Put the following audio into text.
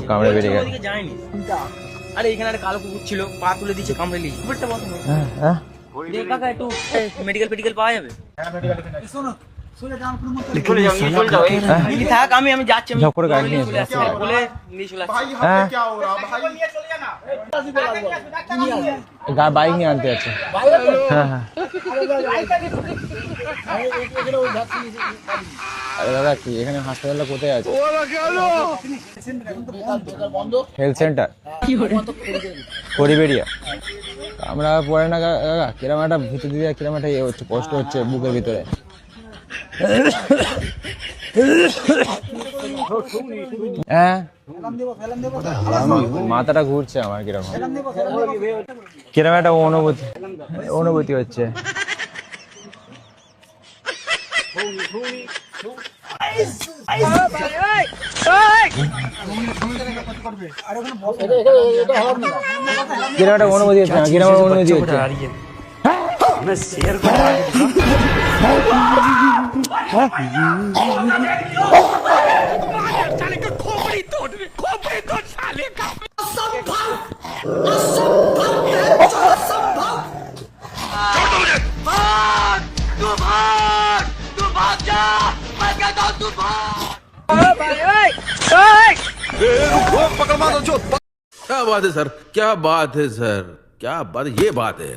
কামড়ে বেরিয়ে গেছে। যায়নি। আরে এখানে একটা কালো কুকুর ছিল, পা তুলে দিচ্ছে, কামড়ে নিয়েছে। কুকুরটা বন্ধ। কাকা একটু মেডিকেল পাওয়া যাবে? থাক, আমি যাচ্ছি। বলে নিয়ে চলে বাইক নিয়ে আনতে যাচ্ছে। আরে দাদা কি এখানে হাসপাতালটা কোথায় আছে? হেলথ সেন্টার করিবেরিয়া। আমরা পড়ে না কাকা, কিরম একটা ভিতর দিয়ে কিরম একটা ইয়ে হচ্ছে, কষ্ট হচ্ছে বুকের ভিতরে। হ্যাঁ মাথাটা ঘুরছে আমার, কিরম কিরম একটা অনুভূতি হচ্ছে। কিরম একটা অনুভূতি হচ্ছে, কিরম অনুভূতি হচ্ছে। क्या बात है सर, क्या बात है सर, क्या बात, ये बात है।